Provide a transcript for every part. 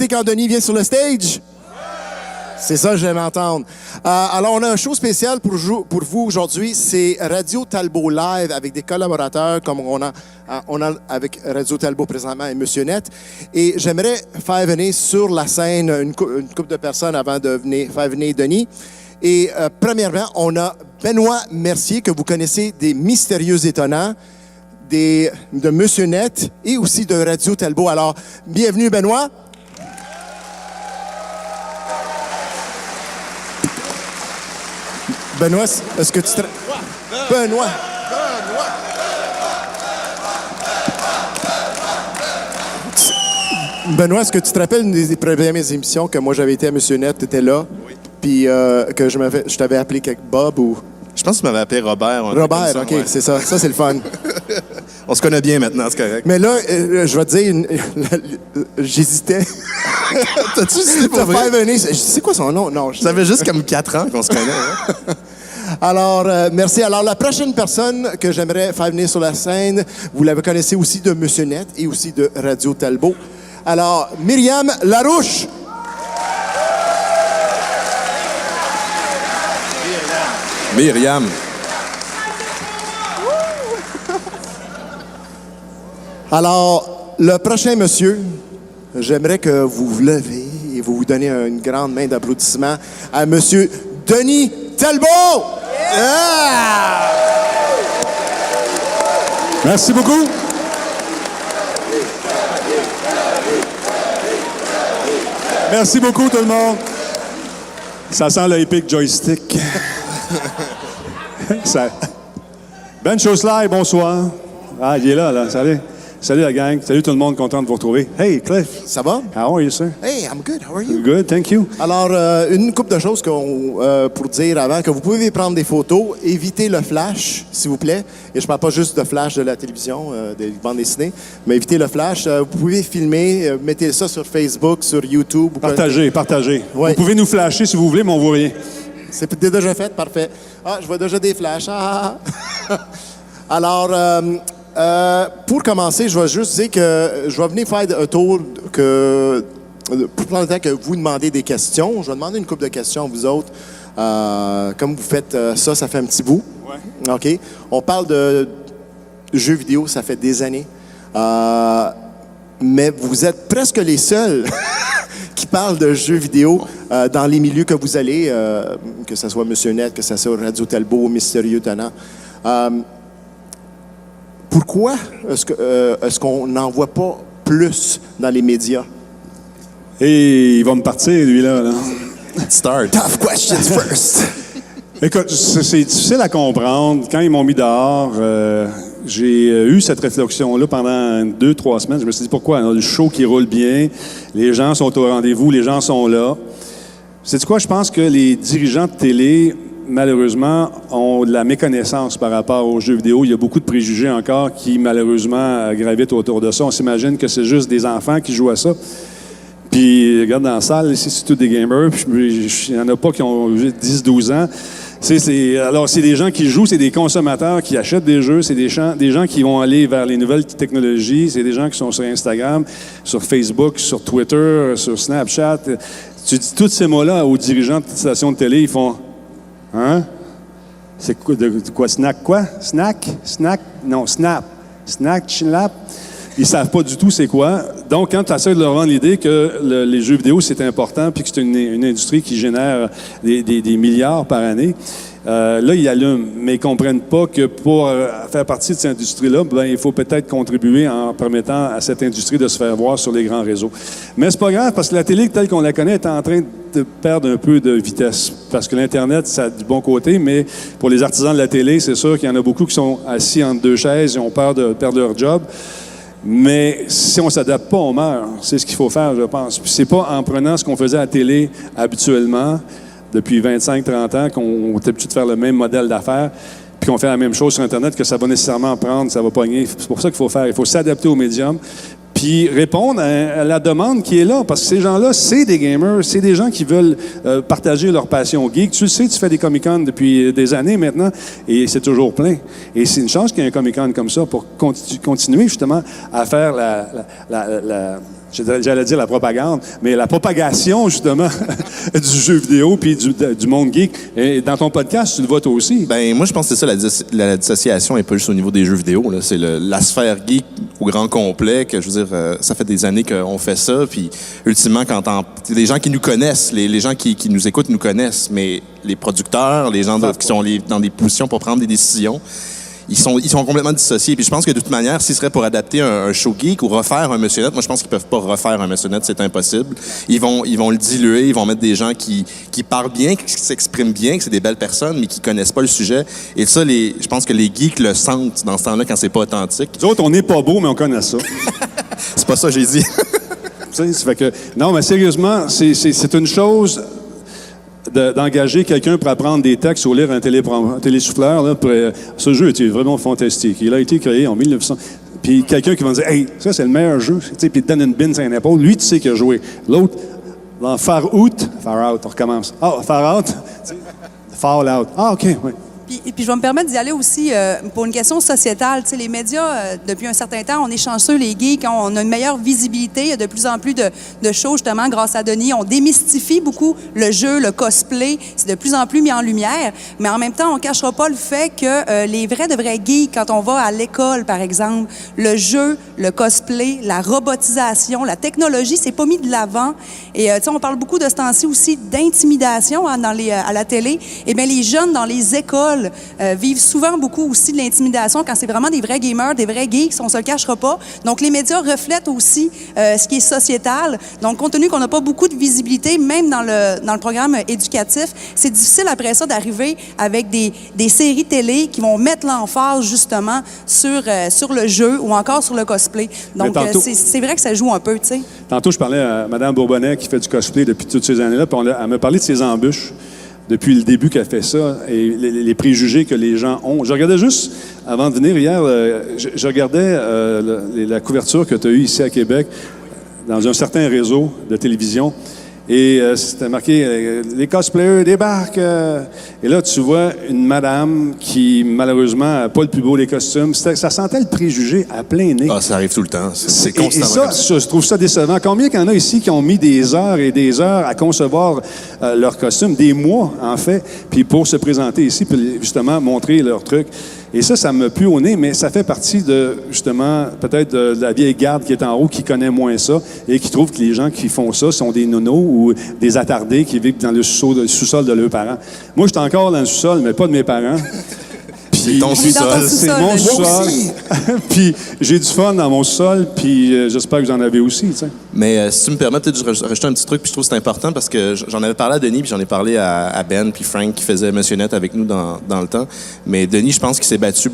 quand Denis vient sur le stage? C'est ça que j'aime entendre. Alors, on a un show spécial pour vous aujourd'hui. C'est Radio Talbot Live avec des collaborateurs comme on a avec Radio Talbot présentement et Monsieur Net. Et j'aimerais faire venir sur la scène une couple de personnes avant de faire venir Denis. Et premièrement, on a Benoît Mercier, que vous connaissez des Mystérieux Étonnants, de Monsieur Net et aussi de Radio Talbot. Alors, bienvenue Benoît. Benoît, est-ce que tu te... Benoît! Benoît, est-ce que tu te rappelles une des premières émissions que moi j'avais été à Monsieur Net, tu étais là? Oui. Puis que je t'avais appelé Bob ou... Je pense que tu m'avais appelé Robert. Robert, ça, OK, ouais. C'est ça. Ça, c'est le fun. On se connaît bien maintenant, c'est correct. Mais là, je vais te dire, j'hésitais. T'as-tu hésité pour vrai? C'est quoi son nom? Non, ça fait juste comme 4 ans qu'on se connaît. Hein? Alors, merci. Alors, la prochaine personne que j'aimerais faire venir sur la scène, vous la connaissez aussi de Monsieur Net et aussi de Radio Talbot. Alors, Myriam Larouche. Myriam. Alors, le prochain monsieur, j'aimerais que vous vous levez et vous donnez une grande main d'applaudissement à Monsieur Denis Talbot! Yeah! Merci beaucoup. Merci beaucoup, tout le monde. Ça sent le Epic Joystick. Ben Chosselay, bonsoir. Ah, il est là. Salut. Salut la gang. Salut tout le monde, content de vous retrouver. Hey, Cliff. Ça va? How are you, sir? Hey, I'm good. How are you? Good, thank you. Alors, une couple de choses pour dire avant, que vous pouvez prendre des photos, évitez le flash, s'il vous plaît. Et je parle pas juste de flash de la télévision, des bandes dessinées, mais évitez le flash. Vous pouvez filmer, mettez ça sur Facebook, sur YouTube. Partagez. Ouais. Vous pouvez nous flasher si vous voulez, mais on voit rien. C'est déjà fait, parfait. Ah, je vois déjà des flashs. Alors, pour commencer, je vais juste dire que je vais venir faire un tour pour prendre le temps que vous demandez des questions. Je vais demander une couple de questions à vous autres. Comme vous faites ça fait un petit bout. Ouais. OK. On parle de jeux vidéo, ça fait des années. Mais vous êtes presque les seuls qui parlent de jeux vidéo dans les milieux que vous allez, que ce soit Monsieur Net, que ce soit Radio Talbot, Mystérieux Étonnants. Pourquoi est-ce qu'on n'en voit pas plus dans les médias? Et il va me partir, lui-là. Start. Tough questions first. Écoute, c'est difficile à comprendre. Quand ils m'ont mis dehors, j'ai eu cette réflexion-là pendant 2-3 semaines. Je me suis dit, pourquoi? On a le show qui roule bien, les gens sont au rendez-vous, les gens sont là. Sais-tu quoi? Je pense que les dirigeants de télé, malheureusement, ont de la méconnaissance par rapport aux jeux vidéo. Il y a beaucoup de préjugés encore qui, malheureusement, gravitent autour de ça. On s'imagine que c'est juste des enfants qui jouent à ça. Puis, regarde dans la salle, ici, c'est tous des gamers. Puis, il n'y en a pas qui ont 10-12 ans. Alors, c'est des gens qui jouent, c'est des consommateurs qui achètent des jeux, c'est des gens qui vont aller vers les nouvelles technologies, c'est des gens qui sont sur Instagram, sur Facebook, sur Twitter, sur Snapchat. Tu dis tous ces mots-là aux dirigeants de stations de télé, ils font... Hein? C'est quoi? Snack quoi? Snack? Snack? Non, snap. Snack, chinlap. Ils savent pas du tout c'est quoi. Donc, quand tu essaies de leur rendre l'idée que les jeux vidéo, c'est important puis que c'est une industrie qui génère des milliards par année, là, ils allument. Mais ils comprennent pas que pour faire partie de cette industrie-là, il faut peut-être contribuer en permettant à cette industrie de se faire voir sur les grands réseaux. Mais c'est pas grave, parce que la télé, telle qu'on la connaît, est en train de perdre un peu de vitesse. Parce que l'Internet, ça a du bon côté, mais pour les artisans de la télé, c'est sûr qu'il y en a beaucoup qui sont assis entre deux chaises et ont peur de perdre leur job. Mais si on ne s'adapte pas, on meurt. C'est ce qu'il faut faire, je pense. Puis c'est pas en prenant ce qu'on faisait à la télé habituellement, depuis 25-30 ans, qu'on est habitué de faire le même modèle d'affaires, puis qu'on fait la même chose sur Internet, que ça va nécessairement prendre, ça va pogner. C'est pour ça qu'il faut faire. Il faut s'adapter au médium, puis répondre à la demande qui est là. Parce que ces gens-là, c'est des gamers, c'est des gens qui veulent partager leur passion geek. Tu le sais, tu fais des Comic-Con depuis des années maintenant, et c'est toujours plein. Et c'est une chance qu'il y ait un Comic-Con comme ça pour continuer justement à faire J'allais dire la propagande, mais la propagation, justement, du jeu vidéo puis du monde geek. Et dans ton podcast, tu le vois toi aussi. Ben moi, je pense que c'est ça, la dissociation n'est pas juste au niveau des jeux vidéo. Là. C'est la sphère geek au grand complet, que je veux dire, ça fait des années qu'on fait ça, puis ultimement, les gens qui nous connaissent, les gens qui nous écoutent nous connaissent, mais les producteurs, les gens qui sont dans des positions pour prendre des décisions, ils sont complètement dissociés. Puis je pense que de toute manière, s'ils seraient pour adapter un show geek ou refaire un Monsieur Net, moi je pense qu'ils peuvent pas refaire un Monsieur Net, c'est impossible. Ils vont le diluer, ils vont mettre des gens qui parlent bien, qui s'expriment bien, que c'est des belles personnes, mais qui connaissent pas le sujet. Et ça, je pense que les geeks le sentent dans ce temps-là quand c'est pas authentique. Nous autres, on n'est pas beaux, mais on connaît ça. C'est pas ça que j'ai dit. Ça fait que, non, mais sérieusement, c'est une chose d'engager quelqu'un pour apprendre des textes ou lire un télésouffleur. Là, ce jeu était vraiment fantastique. Il a été créé en 1900. Puis quelqu'un qui va dire « Hey, ça, c'est le meilleur jeu. » Puis il te donne une bine sur une épaule. Lui, tu sais qu'il a joué. L'autre, dans Far Out, on recommence. Ah, Far Out? Fallout. Ah, OK, oui. Et puis, je vais me permettre d'y aller aussi pour une question sociétale. Tu sais, les médias, depuis un certain temps, on est chanceux, les geeks, on a une meilleure visibilité. Il y a de plus en plus de shows, justement, grâce à Denis. On démystifie beaucoup le jeu, le cosplay. C'est de plus en plus mis en lumière. Mais en même temps, on ne cachera pas le fait que les vrais de vrais geeks, quand on va à l'école, par exemple, le jeu, le cosplay, la robotisation, la technologie, c'est pas mis de l'avant. Et tu sais, on parle beaucoup de ce temps-ci aussi d'intimidation à la télé. Eh bien, les jeunes dans les écoles vivent souvent beaucoup aussi de l'intimidation quand c'est vraiment des vrais gamers, des vrais geeks, on se le cachera pas. Donc, les médias reflètent aussi ce qui est sociétal. Donc, compte tenu qu'on n'a pas beaucoup de visibilité, même dans le programme éducatif, c'est difficile après ça d'arriver avec des séries télé qui vont mettre l'emphase justement sur le jeu ou encore sur le cosplay. Donc, c'est vrai que ça joue un peu, tu sais. Tantôt, je parlais à Mme Bourbonnais qui fait du cosplay depuis toutes ces années-là, puis elle m'a parlé de ses embûches. Depuis le début qu'elle fait ça, et les préjugés que les gens ont. Je regardais juste, avant de venir hier, je regardais la couverture que tu as eue ici à Québec, dans un certain réseau de télévision, et c'était marqué « Les cosplayers débarquent ». Et là, tu vois une madame qui, malheureusement, n'a pas le plus beau des costumes. Ça sentait le préjugé à plein nez. Ah, ça arrive tout le temps. C'est constamment. Et ça, je trouve ça décevant. Combien qu'il y en a ici qui ont mis des heures et des heures à concevoir leur costume, des mois, en fait, puis pour se présenter ici, puis justement montrer leur truc. Et ça me pue au nez, mais ça fait partie de, justement, peut-être de la vieille garde qui est en haut, qui connaît moins ça, et qui trouve que les gens qui font ça sont des nonos ou des attardés qui vivent dans le sous-sol de leurs parents. Moi, je suis encore dans le sous-sol, mais pas de mes parents. C'est ton sous-sol. C'est mon sous-sol. Puis j'ai du fun dans mon sous-sol, puis j'espère que vous en avez aussi, tu sais. Mais si tu me permets, peut-être de rajouter un petit truc, puis je trouve que c'est important parce que j'en avais parlé à Denis, puis j'en ai parlé à Ben, puis Frank qui faisait Monsieur Net avec nous dans le temps. Mais Denis, je pense qu'il s'est battu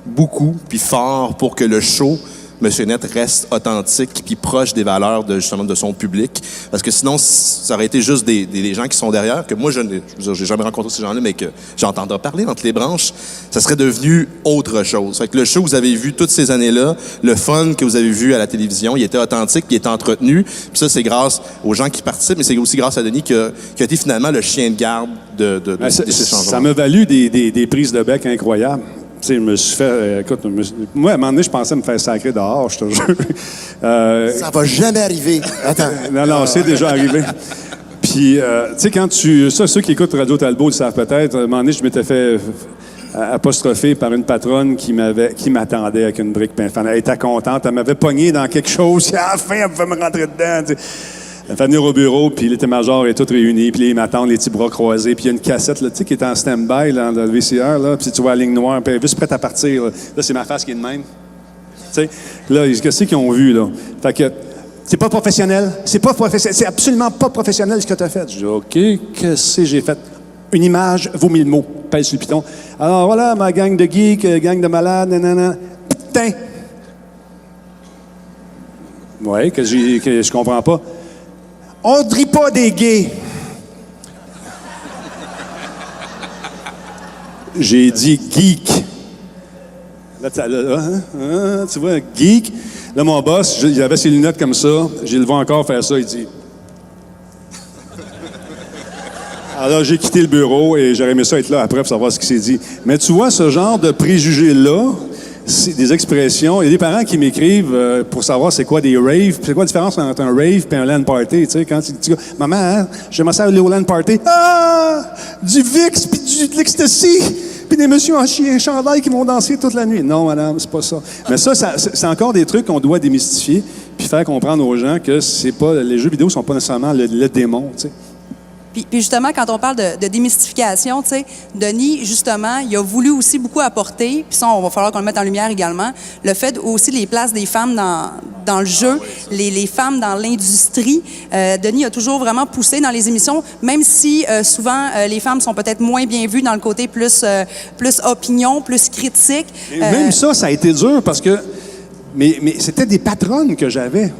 beaucoup, puis fort pour que le show Monsieur Net reste authentique puis proche des valeurs justement de son public. Parce que sinon, ça aurait été juste des gens qui sont derrière, que moi, j'ai jamais rencontré ces gens-là, mais que j'entendais parler entre les branches, ça serait devenu autre chose. Fait que le show que vous avez vu toutes ces années-là, le fun que vous avez vu à la télévision, il était authentique, il était entretenu. Puis ça, c'est grâce aux gens qui participent, mais c'est aussi grâce à Denis qui a été finalement le chien de garde de ces changements. Ça m'a valu des prises de bec incroyables. Tu sais, je me suis fait... écoute, moi, à un moment donné, je pensais me faire sacrer dehors, je te jure. Ça va jamais arriver. Attends. Non, c'est déjà arrivé. Puis, tu sais, quand ceux qui écoutent Radio Talbot le savent peut-être, à un moment donné, je m'étais fait apostropher par une patronne qui m'attendait avec une brique pain. Elle était contente, elle m'avait pogné dans quelque chose. À la fin, elle pouvait me rentrer dedans, tu sais. Elle fait venir au bureau, puis l'état-major est tout réuni, puis ils m'attendent, les petits bras croisés, puis il y a une cassette, là, tu sais, qui est en stand-by, là, dans le VCR, là, puis tu vois la ligne noire, puis elle est juste prête à partir, là. Là, c'est ma face qui est de même. Tu sais, là, qu'est-ce qu'ils ont vu, là? Fait que, c'est pas professionnel, c'est absolument pas professionnel ce que tu as fait. Je dis, OK, qu'est-ce que j'ai fait? Une image vaut 1000 mots. Pèse sur le piton. Alors, voilà, ma gang de geeks, gang de malades, nanana. Putain! Ouais, que je comprends pas. On ne rit pas des gays. J'ai dit geek. Là, tu vois, geek. Là, mon boss, il avait ses lunettes comme ça. Je le vois encore faire ça. Il dit... Alors, j'ai quitté le bureau et j'aurais aimé ça être là après pour savoir ce qu'il s'est dit. Mais tu vois, ce genre de préjugés-là, c'est des expressions. Il y a des parents qui m'écrivent pour savoir c'est quoi des raves. C'est quoi la différence entre un rave et un LAN party? Tu sais, quand tu dis, maman, hein, j'aimerais ça aller au LAN party. Ah! Du VIX puis de l'ecstasy! Puis des messieurs en chien chandail qui vont danser toute la nuit. Non, madame, c'est pas ça. Mais ça, c'est encore des trucs qu'on doit démystifier puis faire comprendre aux gens que c'est pas, les jeux vidéo sont pas nécessairement le démon, tu sais. Puis justement, quand on parle de démystification, tu sais, Denis, justement, il a voulu aussi beaucoup apporter, puis ça, on va falloir qu'on le mette en lumière également, le fait aussi les places des femmes dans le jeu, les femmes dans l'industrie. Denis a toujours vraiment poussé dans les émissions, même si souvent les femmes sont peut-être moins bien vues dans le côté plus opinion, plus critique. Même ça a été dur parce que mais c'était des patronnes que j'avais.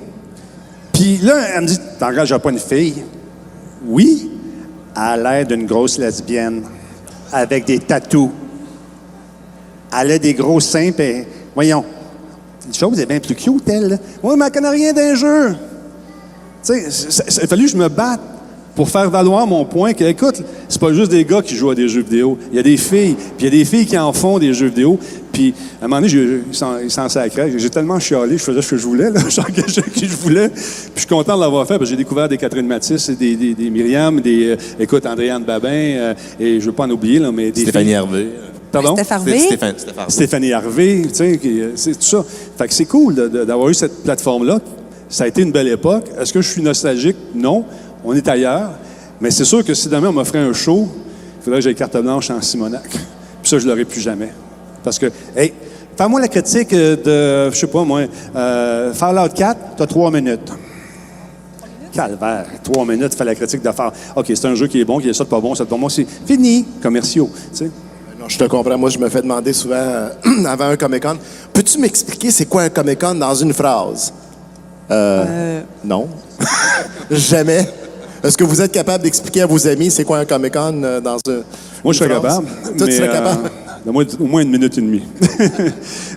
Puis là, elle me dit, t'engages pas une fille? Oui. Elle a l'air d'une grosse lesbienne, avec des tatous. Elle a des gros seins, puis voyons, une chose est bien plus cute, elle. Oui, mais elle connaît rien d'un jeu. Tu sais, il a fallu que je me batte pour faire valoir mon point que, écoute, c'est pas juste des gars qui jouent à des jeux vidéo. Il y a des filles, puis il y a des filles qui en font des jeux vidéo. Puis, à un moment donné, ils s'en sacraient. J'ai tellement chialé, je faisais ce que je voulais, là. J'engageais qui je voulais. Puis, je suis content de l'avoir fait, parce que j'ai découvert des Catherine Mathis, des Myriam, écoute, Andréane Babin, et je veux pas en oublier, là, mais des Stéphanie Hervé. Pardon? Stéphanie Hervé, tu sais, c'est tout ça. Fait que c'est cool d'avoir eu cette plateforme-là. Ça a été une belle époque. Est-ce que je suis nostalgique? Non. On est ailleurs. Mais c'est sûr que si demain on m'offrait un show, il faudrait que j'aie carte blanche en Simonac. Puis ça, je l'aurai plus jamais. Parce que, hey, fais-moi la critique de, je sais pas moi, Fallout 4, t'as 3 minutes. Calvaire, 3 minutes, fais la critique de faire. OK, c'est un jeu qui est bon, qui est ça de pas bon, ça de pas bon, c'est fini, commerciaux, tu sais. Non, je te comprends. Moi, je me fais demander souvent, avant un Comic-Con, peux-tu m'expliquer c'est quoi un Comic-Con dans une phrase? Non. Jamais. Est-ce que vous êtes capable d'expliquer à vos amis c'est quoi un Comic-Con dans un... Moi, je serais capable. Toi, tu serais capable? Au moins 1 minute et demie.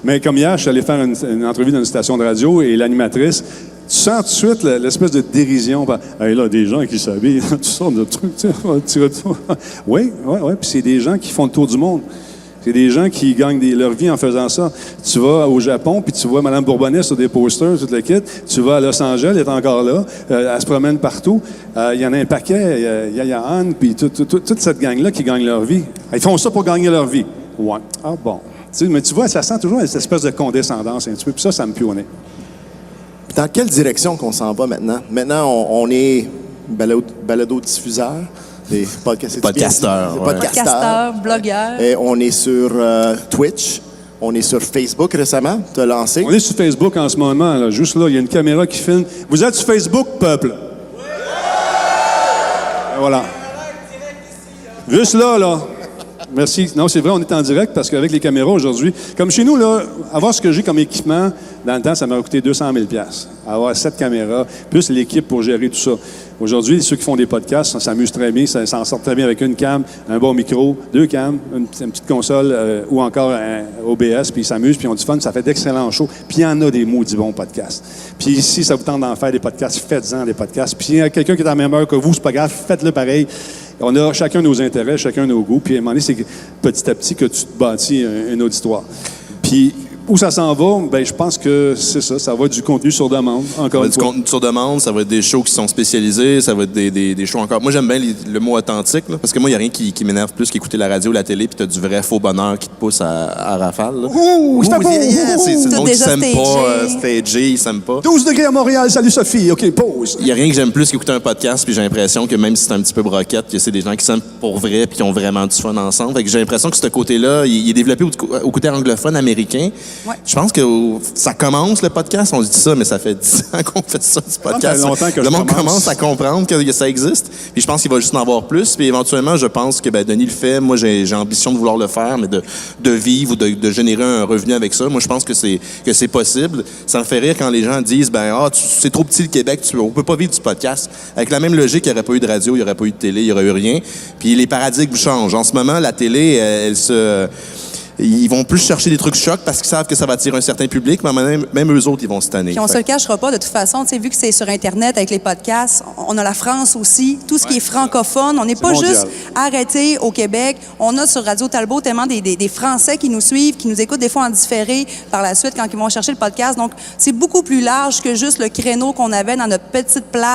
Mais comme hier, je suis allé faire une entrevue dans une station de radio et l'animatrice, tu sens tout de suite l'espèce de dérision. Hey, là, des gens qui s'habillent, toutes sortes de trucs. Oui. Puis c'est des gens qui font le tour du monde. C'est des gens qui gagnent leur vie en faisant ça. Tu vas au Japon, puis tu vois Mme Bourbonnais sur des posters, tout le kit. Tu vas à Los Angeles, elle est encore là. Elle se promène partout. Il y en a un paquet. Il y a Anne, puis toute cette gang-là qui gagne leur vie. Ils font ça pour gagner leur vie. Ouais. Ah bon. Mais tu vois, ça sent toujours cette espèce de condescendance un petit peu. Puis ça me pionnait. Dans quelle direction qu'on s'en va maintenant? Maintenant, on est balado-diffuseur. Des podcasteurs. Podcasteurs, blogueurs. Et on est sur Twitch. On est sur Facebook récemment. Tu as lancé. On est sur Facebook en ce moment. Là. Juste là, il y a une caméra qui filme. Vous êtes sur Facebook, peuple? Oui! Voilà. Juste là. Merci. Non, c'est vrai, on est en direct parce qu'avec les caméras aujourd'hui, comme chez nous, là, avoir ce que j'ai comme équipement, dans le temps, ça m'a coûté 200 000 $. Avoir 7 caméras, plus l'équipe pour gérer tout ça. Aujourd'hui, ceux qui font des podcasts s'amusent très bien, s'en sortent très bien avec une cam, un bon micro, 2 cams, une petite console ou encore un OBS, puis ils s'amusent, puis ils ont du fun, ça fait d'excellents shows. Puis il y en a des maudits bons podcasts. Puis ici, ça vous tente d'en faire des podcasts, faites-en des podcasts. Puis s'il y a quelqu'un qui est à la même heure que vous, c'est pas grave, faites-le pareil. On a chacun nos intérêts, chacun nos goûts, puis à un moment donné, c'est petit à petit que tu te bâtis un auditoire. Puis où ça s'en va? Bien, je pense que c'est ça. Ça va être du contenu sur demande, encore une fois. Du contenu sur demande, ça va être des shows qui sont spécialisés, ça va être des shows encore... Moi, j'aime bien le mot authentique, là, parce que moi, il n'y a rien qui m'énerve plus qu'écouter la radio ou la télé, puis t'as du vrai faux bonheur qui te pousse à rafale. Là. Ouh, c'est le monde qui s'aime pas, stagé, il s'aime pas. 12 degrés à Montréal, salut Sophie, OK, pause. Il n'y a rien que j'aime plus qu'écouter un podcast, puis j'ai l'impression que même si c'est un petit peu broquette, que c'est des gens qui s'aiment pour vrai, puis qui ont vraiment du fun ensemble. Fait que j'ai l'impression que ce côté-là, il est développé au côté anglophone américain. Ouais. Je pense que ça commence, le podcast, on se dit ça, mais ça fait 10 ans qu'on fait ça, du podcast. Le monde commence à comprendre que ça existe. Puis je pense qu'il va juste en avoir plus. Puis éventuellement, je pense que Denis le fait. Moi, j'ai ambition de vouloir le faire, mais de vivre ou de générer un revenu avec ça. Moi, je pense que c'est possible. Ça me fait rire quand les gens disent, c'est trop petit le Québec, on peut pas vivre du podcast. Avec la même logique, il n'y aurait pas eu de radio, il n'y aurait pas eu de télé, il n'y aurait eu rien. Puis les paradigmes changent. En ce moment, la télé, ils vont plus chercher des trucs chocs parce qu'ils savent que ça va attirer un certain public, mais même eux autres, ils vont se tanner. Puis on se le cachera pas, de toute façon, tu sais, vu que c'est sur Internet avec les podcasts, on a la France aussi, tout ce qui est francophone. On n'est pas mondial. juste arrêté au Québec. On a sur Radio Talbot tellement des Français qui nous suivent, qui nous écoutent des fois en différé par la suite quand ils vont chercher le podcast. Donc, c'est beaucoup plus large que juste le créneau qu'on avait dans notre petite place.